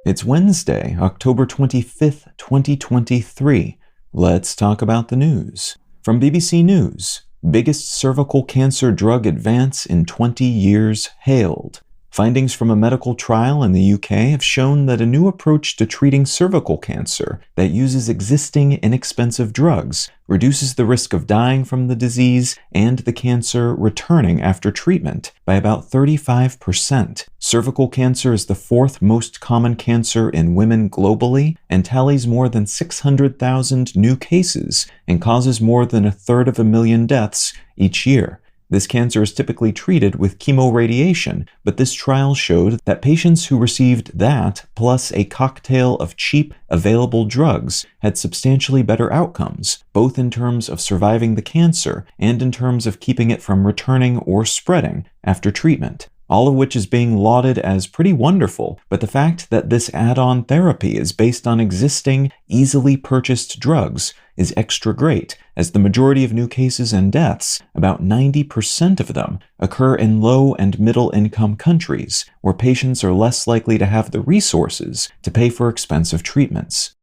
It's Wednesday, October 25th, 2023. Let's talk about the news. From BBC News, biggest cervical cancer drug advance in 20 years hailed. Findings from a medical trial in the UK have shown that a new approach to treating cervical cancer that uses existing inexpensive drugs reduces the risk of dying from the disease and the cancer returning after treatment by about 35%. Cervical cancer is the fourth most common cancer in women globally and tallies more than 600,000 new cases and causes more than 1/3 deaths each year. This cancer is typically treated with chemoradiation, but this trial showed that patients who received that, plus a cocktail of cheap, available drugs, had substantially better outcomes, both in terms of surviving the cancer and in terms of keeping it from returning or spreading after treatment. All of which is being lauded as pretty wonderful, but the fact that this add-on therapy is based on existing, easily purchased drugs is extra great, as the majority of new cases and deaths, about 90% of them, occur in low and middle-income countries, where patients are less likely to have the resources to pay for expensive treatments.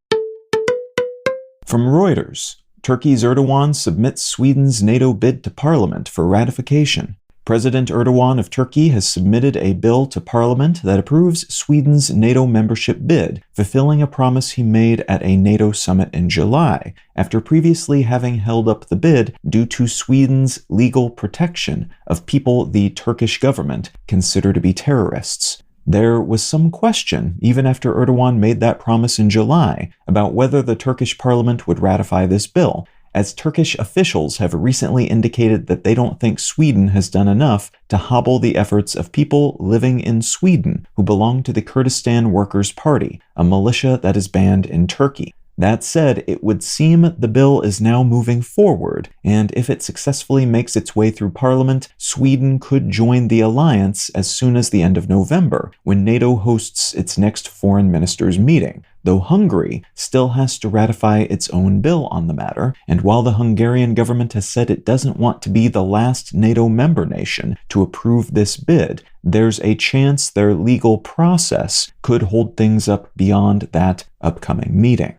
From Reuters, Turkey's Erdogan submits Sweden's NATO bid to parliament for ratification. President Erdogan of Turkey has submitted a bill to parliament that approves Sweden's NATO membership bid, fulfilling a promise he made at a NATO summit in July, after previously having held up the bid due to Sweden's legal protection of people the Turkish government consider to be terrorists. There was some question, even after Erdogan made that promise in July, about whether the Turkish parliament would ratify this bill, as Turkish officials have recently indicated that they don't think Sweden has done enough to hobble the efforts of people living in Sweden who belong to the Kurdistan Workers' Party, a militia that is banned in Turkey. That said, it would seem the bill is now moving forward, and if it successfully makes its way through Parliament, Sweden could join the alliance as soon as the end of November, when NATO hosts its next foreign ministers' meeting, though Hungary still has to ratify its own bill on the matter, and while the Hungarian government has said it doesn't want to be the last NATO member nation to approve this bid, there's a chance their legal process could hold things up beyond that upcoming meeting.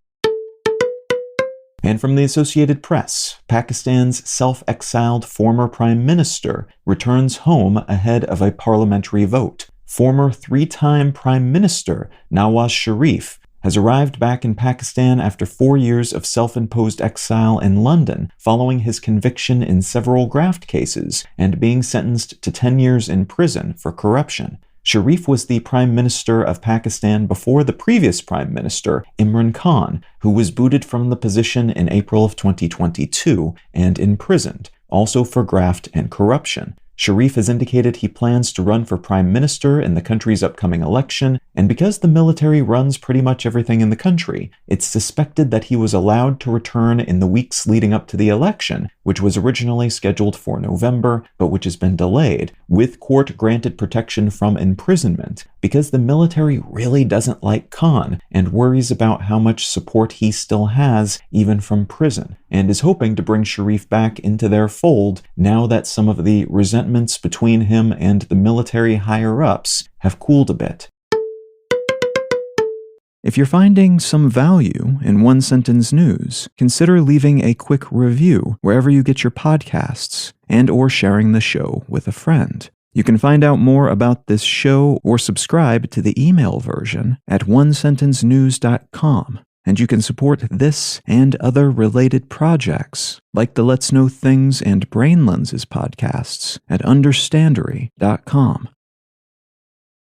And from the Associated Press, Pakistan's self-exiled former prime minister returns home ahead of a parliamentary vote. Former three-time prime minister Nawaz Sharif has arrived back in Pakistan after 4 years of self-imposed exile in London following his conviction in several graft cases and being sentenced to 10 years in prison for corruption. Sharif was the Prime Minister of Pakistan before the previous Prime Minister, Imran Khan, who was booted from the position in April of 2022 and imprisoned, also for graft and corruption. Sharif has indicated he plans to run for prime minister in the country's upcoming election, and because the military runs pretty much everything in the country, it's suspected that he was allowed to return in the weeks leading up to the election, which was originally scheduled for November, but which has been delayed, with court-granted protection from imprisonment, because the military really doesn't like Khan and worries about how much support he still has, even from prison, and is hoping to bring Sharif back into their fold now that some of the resentments between him and the military higher-ups have cooled a bit. If you're finding some value in One Sentence News, consider leaving a quick review wherever you get your podcasts and/or sharing the show with a friend. You can find out more about this show or subscribe to the email version at onesentencenews.com. And you can support this and other related projects, like the Let's Know Things and Brain Lenses podcasts at understandery.com.